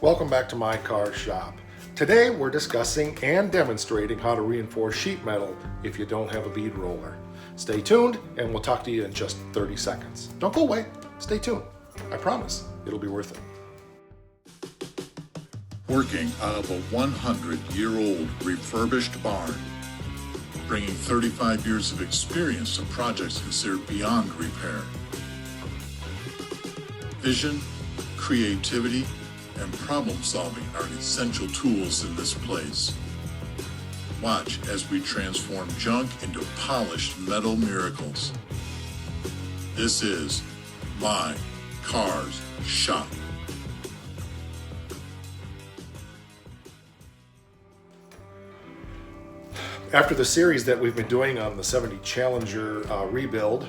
Welcome back to my car shop. Today we're discussing and demonstrating how to reinforce sheet metal if you don't have a bead roller. Stay tuned and we'll talk to you in just 30 seconds. Don't go away, stay tuned. I promise it'll be worth it. Working out of a 100-year-old refurbished barn, bringing 35 years of experience to projects considered beyond repair. Vision, creativity, and problem solving are essential tools in this place. Watch as we transform junk into polished metal miracles. This is My Car's Shop. After the series that we've been doing on the 70 Challenger rebuild,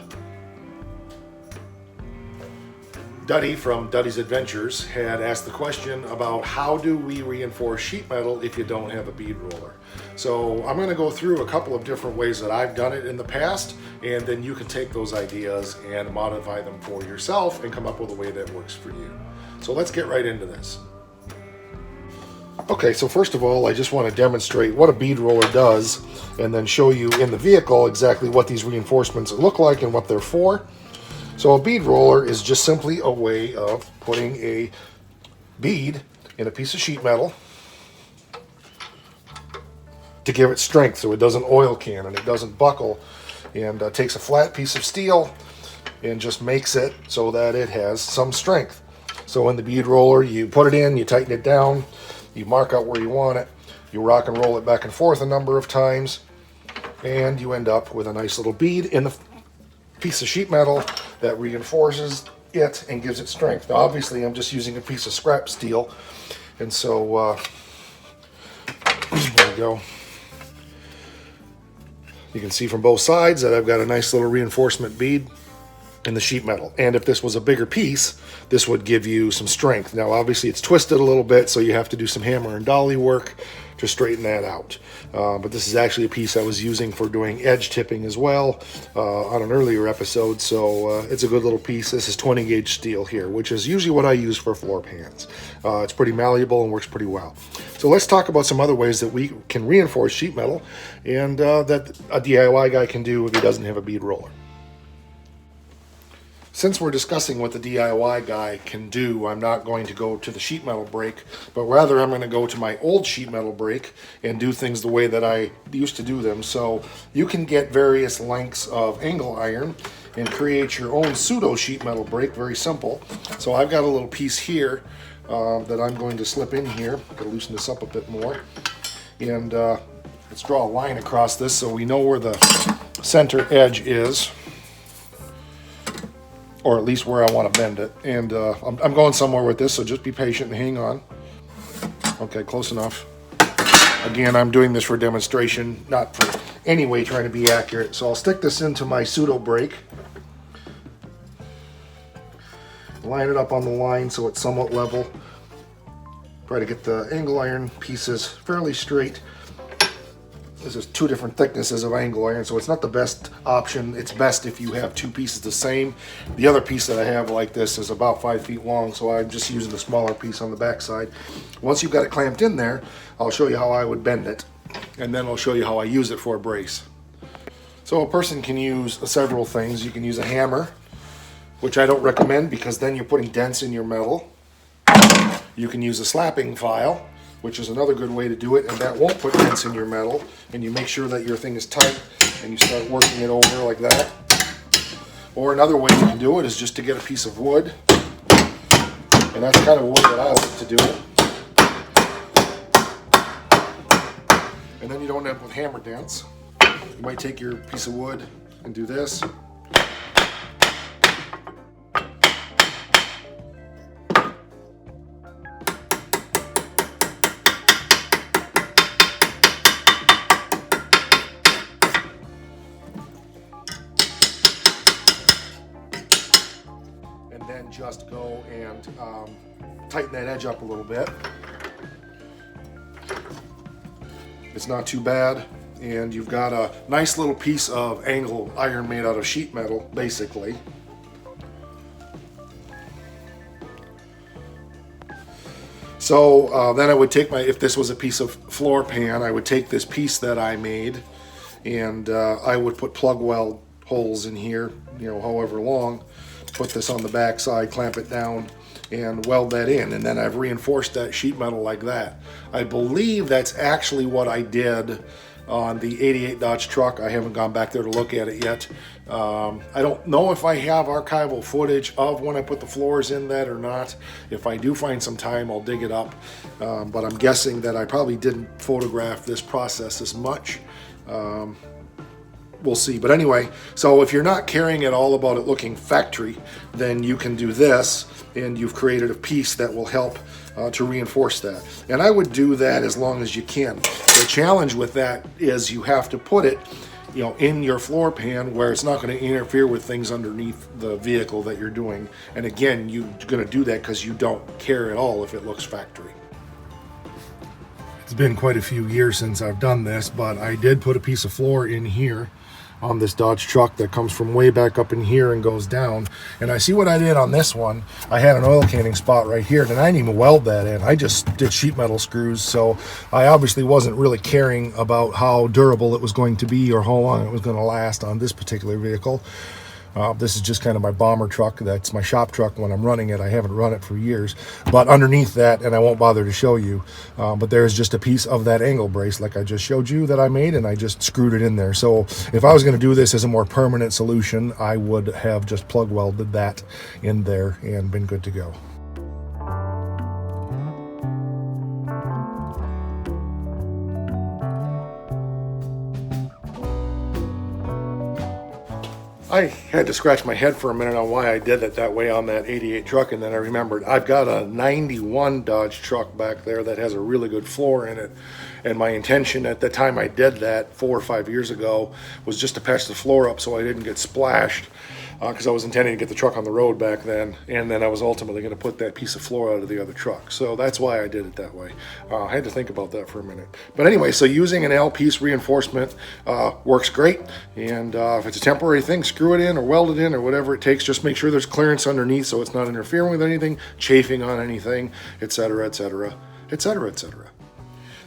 Duddy from Duddy's Adventures had asked the question about how do we reinforce sheet metal if you don't have a bead roller. So I'm going to go through a couple of different ways that I've done it in the past, and then you can take those ideas and modify them for yourself and come up with a way that works for you. So let's get right into this. Okay, so first of all, I just want to demonstrate what a bead roller does and then show you in the vehicle exactly what these reinforcements look like and what they're for. So a bead roller is just simply a way of putting a bead in a piece of sheet metal to give it strength so it doesn't oil can and it doesn't buckle, and takes a flat piece of steel and just makes it so that it has some strength. So in the bead roller, you put it in, you tighten it down, you mark out where you want it, you rock and roll it back and forth a number of times, and you end up with a nice little bead in the piece of sheet metal that reinforces it and gives it strength. Now obviously I'm just using a piece of scrap steel, and so there we go. You can see from both sides that I've got a nice little reinforcement bead in the sheet metal, and if this was a bigger piece, this would give you some strength. Now obviously it's twisted a little bit, so you have to do some hammer and dolly work to straighten that out, but this is actually a piece I was using for doing edge tipping as well on an earlier episode, so it's a good little piece. This is 20 gauge steel here, which is usually what I use for floor pans. It's pretty malleable and works pretty well. So let's talk about some other ways that we can reinforce sheet metal and that a DIY guy can do if he doesn't have a bead roller. Since we're discussing what the DIY guy can do, I'm not going to go to the sheet metal brake, but rather I'm going to go to my old sheet metal brake and do things the way that I used to do them. So you can get various lengths of angle iron and create your own pseudo sheet metal brake, very simple. So I've got a little piece here that I'm going to slip in here. I'm going to loosen this up a bit more. And let's draw a line across this so we know where the center edge is, or at least where I want to bend it. And I'm going somewhere with this, so just be patient and hang on. Okay, close enough. Again, I'm doing this for demonstration, not for any way trying to be accurate. So I'll stick this into my pseudo brake. Line it up on the line so it's somewhat level. Try to get the angle iron pieces fairly straight. This is two different thicknesses of angle iron, so it's not the best option. It's best if you have two pieces the same. The other piece that I have like this is about 5 feet long, so I'm just using the smaller piece on the back side. Once you've got it clamped in there, I'll show you how I would bend it, and then I'll show you how I use it for a brace. So a person can use several things. You can use a hammer, which I don't recommend because then you're putting dents in your metal. You can use a slapping file, which is another good way to do it, and that won't put dents in your metal, and you make sure that your thing is tight and you start working it over like that. Or another way you can do it is just to get a piece of wood, and that's the kind of wood that I like to do it. And then you don't end up with hammer dents. You might take your piece of wood and do this. Then just go and tighten that edge up a little bit. It's not too bad, and you've got a nice little piece of angle iron made out of sheet metal, basically. So then I would take if this was a piece of floor pan, I would take this piece that I made, and I would put plug weld holes in here, you know, however long, put this on the back side, clamp it down, and weld that in. And then I've reinforced that sheet metal like that. I believe that's actually what I did on the 88 Dodge truck. I haven't gone back there to look at it yet. I don't know if I have archival footage of when I put the floors in that or not. If I do find some time, I'll dig it up. But I'm guessing that I probably didn't photograph this process as much. We'll see. But anyway, so if you're not caring at all about it looking factory, then you can do this, and you've created a piece that will help to reinforce that. And I would do that as long as you can. The challenge with that is you have to put it, you know, in your floor pan where it's not going to interfere with things underneath the vehicle that you're doing. And again, you're going to do that because you don't care at all if it looks factory. It's been quite a few years since I've done this, but I did put a piece of floor in here on this Dodge truck that comes from way back up in here and goes down. And I see what I did on this one. I had an oil canning spot right here, and I didn't even weld that in. I just did sheet metal screws, so I obviously wasn't really caring about how durable it was going to be or how long it was going to last on this particular vehicle. This is just kind of my bomber truck. That's my shop truck when I'm running it. I haven't run it for years. But underneath that, and I won't bother to show you, but there's just a piece of that angle brace like I just showed you that I made, and I just screwed it in there. So if I was going to do this as a more permanent solution, I would have just plug welded that in there and been good to go. I had to scratch my head for a minute on why I did it that way on that 88 truck, and then I remembered I've got a 91 Dodge truck back there that has a really good floor in it, and my intention at the time I did that 4 or 5 years ago was just to patch the floor up so I didn't get splashed, because I was intending to get the truck on the road back then, and then I was ultimately going to put that piece of floor out of the other truck. So that's why I did it that way. I had to think about that for a minute. But anyway, so using an L-piece reinforcement works great, and if it's a temporary thing, screw it in or weld it in or whatever it takes. Just make sure there's clearance underneath so it's not interfering with anything, chafing on anything, etc., etc., etc., etc.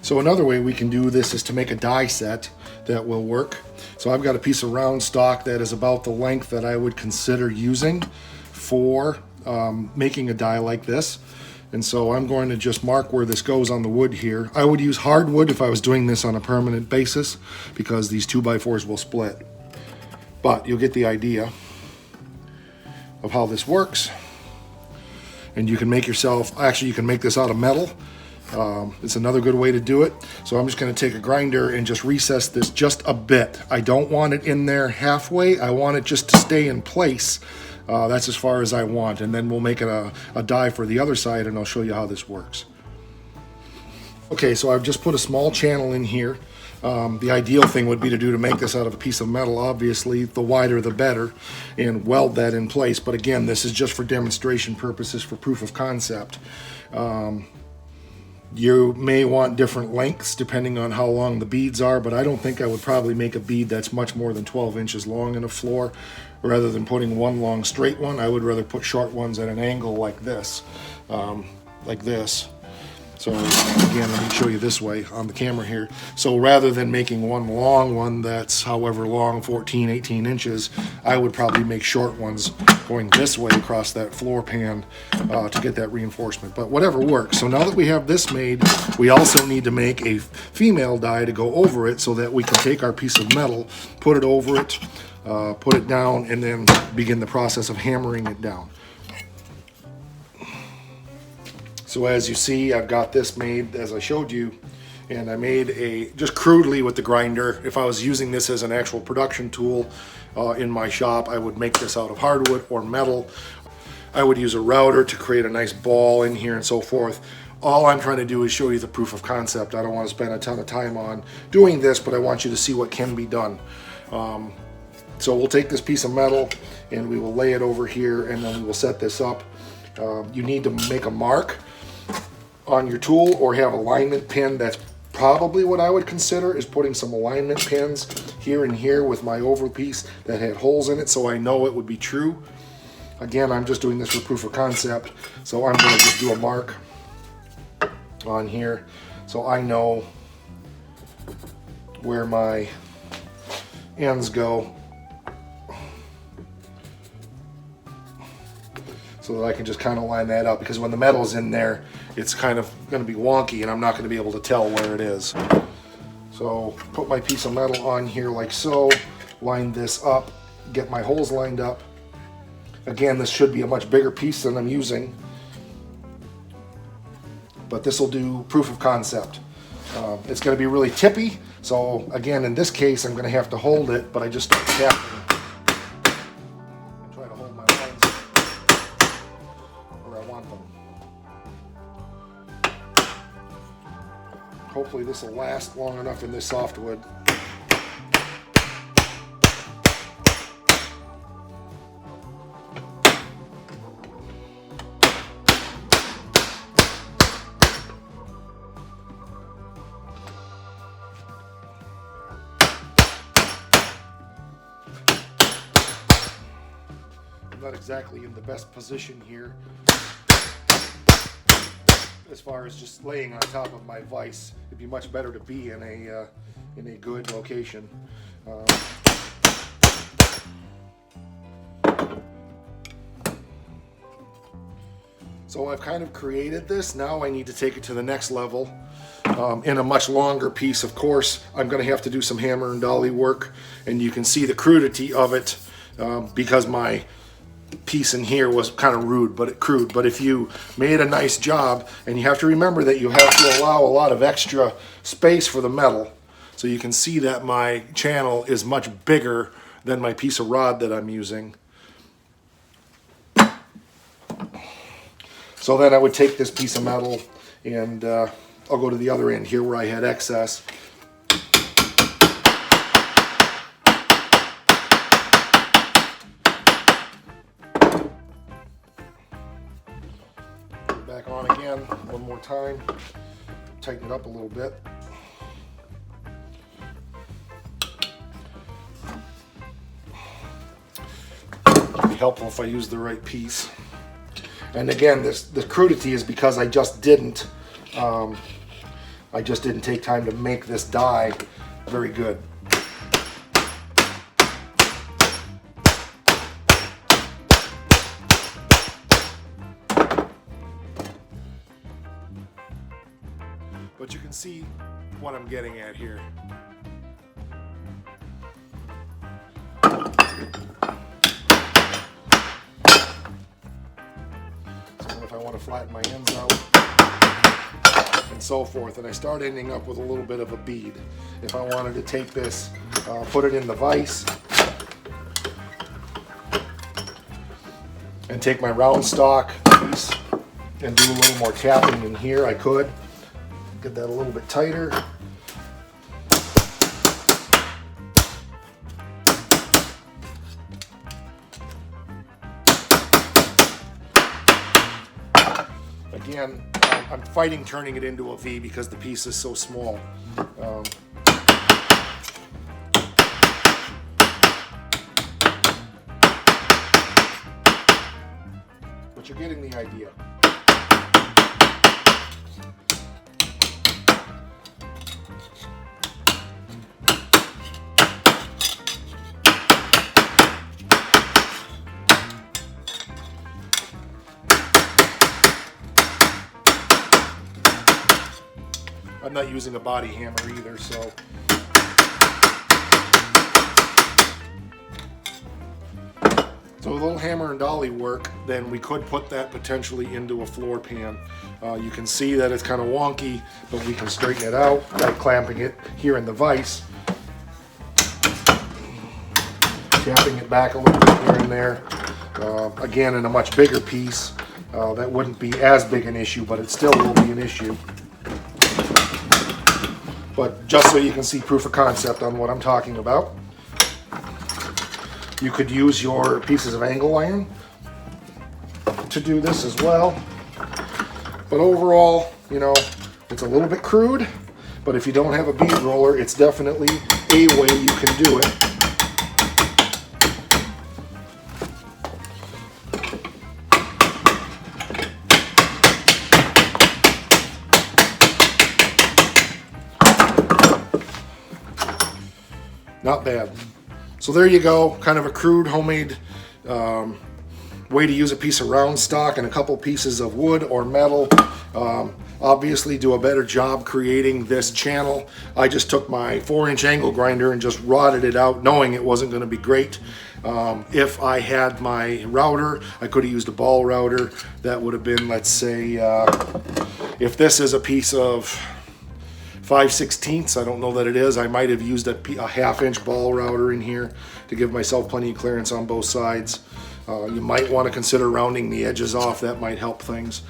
So another way we can do this is to make a die set that will work. So I've got a piece of round stock that is about the length that I would consider using for making a die like this. And so I'm going to just mark where this goes on the wood here. I would use hardwood if I was doing this on a permanent basis because these 2x4s will split. But you'll get the idea of how this works. And you can make yourself, actually you can make this out of metal. It's another good way to do it. So I'm just going to take a grinder and just recess this just a bit. I don't want it in there halfway. I want it just to stay in place. That's as far as I want. And then we'll make it a die for the other side, and I'll show you how this works. Okay, so I've just put a small channel in here. The ideal thing would be to make this out of a piece of metal. Obviously, the wider the better, and weld that in place. But again, this is just for demonstration purposes, for proof of concept. You may want different lengths depending on how long the beads are, but I don't think I would probably make a bead that's much more than 12 inches long in a floor. Rather than putting one long straight one, I would rather put short ones at an angle like this. So again, let me show you this way on the camera here. So rather than making one long one that's however long, 14, 18 inches, I would probably make short ones going this way across that floor pan to get that reinforcement. But whatever works. So now that we have this made, we also need to make a female die to go over it so that we can take our piece of metal, put it over it, put it down, and then begin the process of hammering it down. So as you see, I've got this made as I showed you, and I made just crudely with the grinder. If I was using this as an actual production tool in my shop, I would make this out of hardwood or metal. I would use a router to create a nice ball in here and so forth. All I'm trying to do is show you the proof of concept. I don't want to spend a ton of time on doing this, but I want you to see what can be done. So we'll take this piece of metal and we will lay it over here, and then we will set this up. You need to make a mark on your tool or have alignment pin. That's probably what I would consider, is putting some alignment pins here and here with my over piece that had holes in it so I know it would be true. Again, I'm just doing this for proof of concept, so I'm going to just do a mark on here, so I know where my ends go, so that I can just kind of line that up, because when the metal's in there, it's kind of going to be wonky and I'm not going to be able to tell where it is. So put my piece of metal on here like so, line this up, get my holes lined up. Again, this should be a much bigger piece than I'm using, but this will do proof of concept. It's going to be really tippy, so again, in this case, I'm going to have to hold it, but I just start tapping. Try to hold my lines where I want them. Hopefully this will last long enough in this softwood. I'm not exactly in the best position here as far as just laying on top of my vise. It'd be much better to be in a good location. So I've kind of created this. Now I need to take it to the next level in a much longer piece. Of course, I'm going to have to do some hammer and dolly work, and you can see the crudity of it because my piece in here was kind of crude. But if you made a nice job, and you have to remember that you have to allow a lot of extra space for the metal, so you can see that my channel is much bigger than my piece of rod that I'm using. So then I would take this piece of metal and I'll go to the other end here where I had excess. Back on again one more time, tighten it up a little bit. It'd be helpful if I use the right piece. And again, the crudity is because I just didn't take time to make this die very good. But you can see what I'm getting at here. So if I want to flatten my ends out and so forth, and I start ending up with a little bit of a bead. If I wanted to take this, put it in the vise, and take my round stock piece and do a little more tapping in here, I could. Get that a little bit tighter. Again, I'm fighting turning it into a V because the piece is so small. But you're getting the idea. I'm not using a body hammer either, so a little hammer and dolly work, then we could put that potentially into a floor pan. You can see that it's kind of wonky, but we can straighten it out by clamping it here in the vise, tapping it back a little bit here and there. Again, in a much bigger piece, that wouldn't be as big an issue, but it still will be an issue. But just so you can see proof of concept on what I'm talking about, you could use your pieces of angle iron to do this as well. But overall, you know, it's a little bit crude, but if you don't have a bead roller, it's definitely a way you can do it. not bad. So there you go, kind of a crude homemade way to use a piece of round stock and a couple pieces of wood or metal. Obviously do a better job creating this channel. I just took my 4-inch angle grinder and just rotted it out, knowing it wasn't going to be great. If I had my router, I could have used a ball router. That would have been, let's say, if this is a piece of 5/16, I don't know that it is, I might have used a 1/2-inch ball router in here to give myself plenty of clearance on both sides. You might want to consider rounding the edges off. That might help things.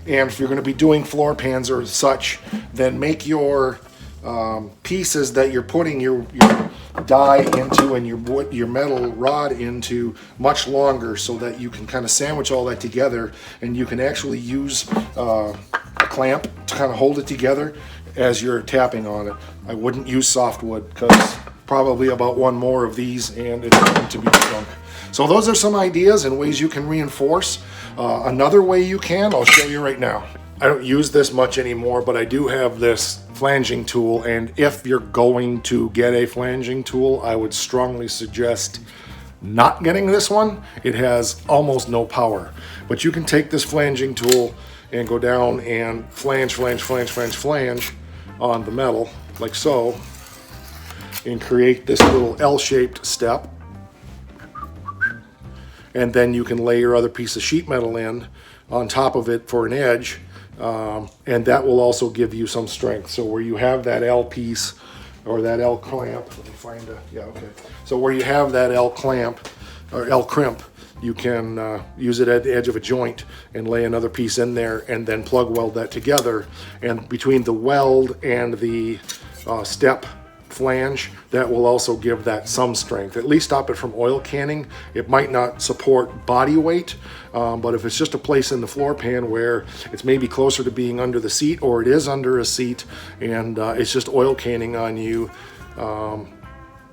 And if you're going to be doing floor pans or such, then make your pieces that you're putting your die into and your metal rod into much longer, so that you can kind of sandwich all that together, and you can actually use a clamp to kind of hold it together as you're tapping on it. I wouldn't use softwood, because probably about one more of these and it's going to be junk. So those are some ideas and ways you can reinforce. Another way you can, I'll show you right now. I don't use this much anymore, but I do have this flanging tool, and if you're going to get a flanging tool, I would strongly suggest not getting this one. It has almost no power, but you can take this flanging tool and go down and flange on the metal, like so, and create this little L-shaped step. And then you can lay your other piece of sheet metal in on top of it for an edge, and that will also give you some strength. So where you have that L piece or that L clamp, let me find a, yeah, okay. So where you have that L clamp or L crimp, you can use it at the edge of a joint and lay another piece in there, and then plug weld that together. And between the weld and the step flange, that will also give that some strength, at least stop it from oil canning. It might not support body weight, but if it's just a place in the floor pan where it's maybe closer to being under the seat, or it is under a seat and it's just oil canning on you,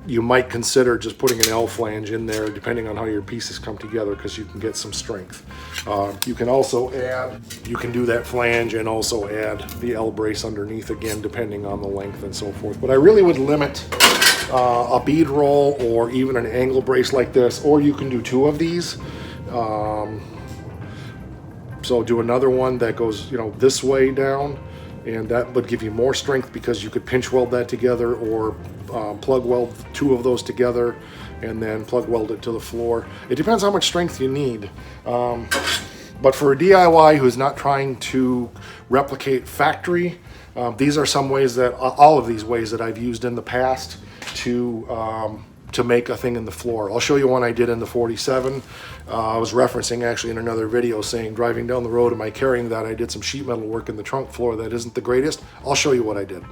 you might consider just putting an L flange in there, depending on how your pieces come together, because you can get some strength. You can also add, you can do that flange and also add the L brace underneath, again, depending on the length and so forth. But I really would limit a bead roll or even an angle brace like this, or you can do 2 of these. So do another one that goes, you know, this way down, and that would give you more strength, because you could pinch weld that together, or plug weld 2 of those together and then plug weld it to the floor. It depends how much strength you need. But for a DIY who's not trying to replicate factory, these are some ways that, all of these ways that I've used in the past to make a thing in the floor. I'll show you one I did in the 47. I was referencing actually in another video, saying driving down the road, am I carrying that? I did some sheet metal work in the trunk floor that isn't the greatest. I'll show you what I did.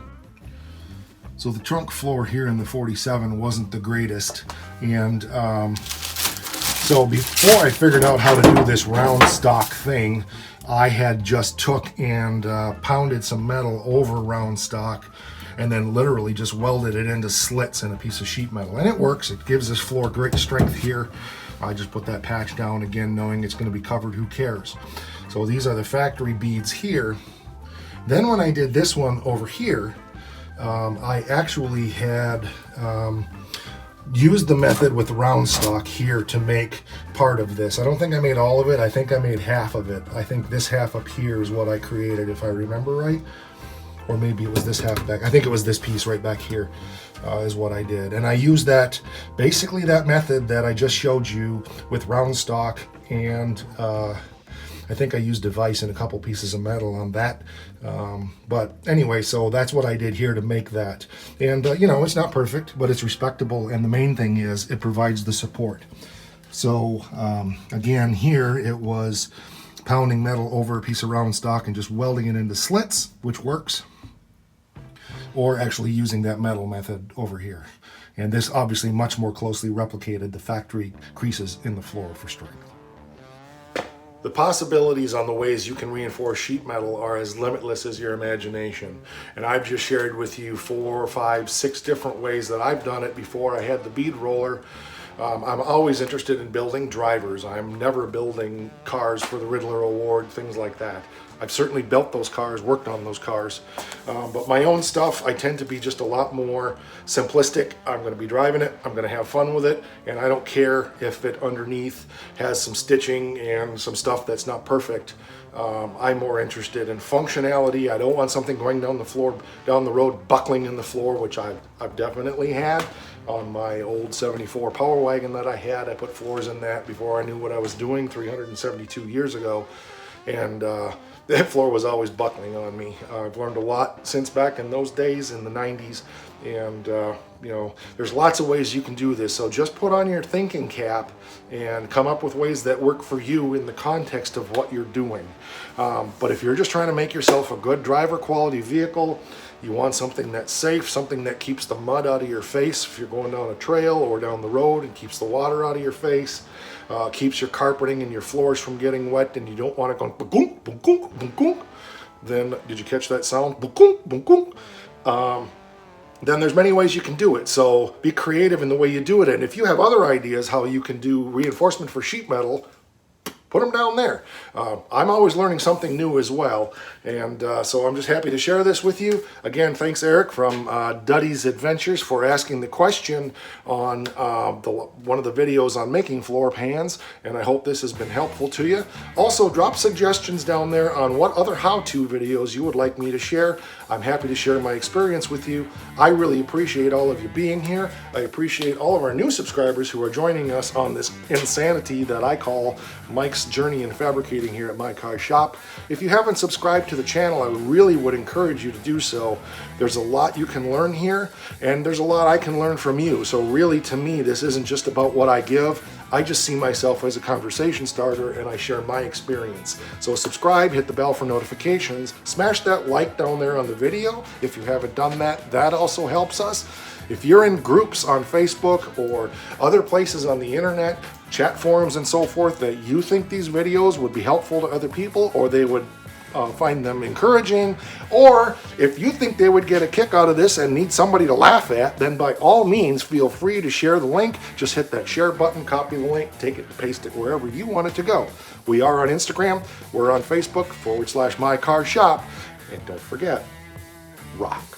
So the trunk floor here in the 47 wasn't the greatest, and so before I figured out how to do this round stock thing, I had just took and pounded some metal over round stock, and then literally just welded it into slits in a piece of sheet metal. And it works. It gives this floor great strength here. I just put that patch down again, knowing it's going to be covered. Who cares? So these are the factory beads here. Then when I did this one over here, I actually had used the method with round stock here to make part of this. I don't think I made all of it. I think I made half of it. I think this half up here is what I created, if I remember right. Or maybe it was this half back. I think it was this piece right back here is what I did. And I used that, basically that method that I just showed you with round stock, and I think I used a vise and a couple pieces of metal on that. But anyway, so that's what I did here to make that. And you know, it's not perfect, but it's respectable. And the main thing is it provides the support. So again, here it was pounding metal over a piece of round stock and just welding it into slits, which works. Or actually using that metal method over here. And this obviously much more closely replicated the factory creases in the floor for strength. The possibilities on the ways you can reinforce sheet metal are as limitless as your imagination. And I've just shared with you 4, 5, 6 different ways that I've done it before I had the bead roller. I'm always interested in building drivers. I'm never building cars for the Riddler Award, things like that. I've certainly built those cars, worked on those cars. But my own stuff, I tend to be just a lot more simplistic. I'm going to be driving it, I'm going to have fun with it, and I don't care if it underneath has some stitching and some stuff that's not perfect. I'm more interested in functionality. I don't want something going down the road, buckling in the floor, which I've definitely had on my old 74 Power Wagon that I had. I put floors in that before I knew what I was doing 372 years ago. And that floor was always buckling on me. I've learned a lot since back in those days in the 90s. And, you know, there's lots of ways you can do this. So just put on your thinking cap and come up with ways that work for you in the context of what you're doing. But if you're just trying to make yourself a good driver quality vehicle, you want something that's safe, something that keeps the mud out of your face if you're going down a trail or down the road, and keeps the water out of your face, keeps your carpeting and your floors from getting wet, and you don't want it going boom, boom, boom, boom, boom. Then, did you catch that sound? Boom, boom, boom. Then there's many ways you can do it. So be creative in the way you do it. And if you have other ideas how you can do reinforcement for sheet metal, put them down there. I'm always learning something new as well. And so I'm just happy to share this with you. Again, thanks Eric from Duddy's Adventures for asking the question on one of the videos on making floor pans. And I hope this has been helpful to you. Also, drop suggestions down there on what other how-to videos you would like me to share. I'm happy to share my experience with you. I really appreciate all of you being here. I appreciate all of our new subscribers who are joining us on this insanity that I call Mike's journey in fabricating here at My Car Shop. If you haven't subscribed to the channel, I really would encourage you to do so. There's a lot you can learn here, and there's a lot I can learn from you. So really, to me, this isn't just about what I give. I just see myself as a conversation starter, and I share my experience. So subscribe, hit the bell for notifications, smash that like down there on the video. If you haven't done that, that also helps us. If you're in groups on Facebook or other places on the internet, chat forums and so forth, that you think these videos would be helpful to other people, or they would find them encouraging, or if you think they would get a kick out of this and need somebody to laugh at, then by all means feel free to share the link. Just hit that share button, copy the link, take it, paste it wherever you want it to go. We are on Instagram, we're on Facebook /My Car Shop, and don't forget, rock.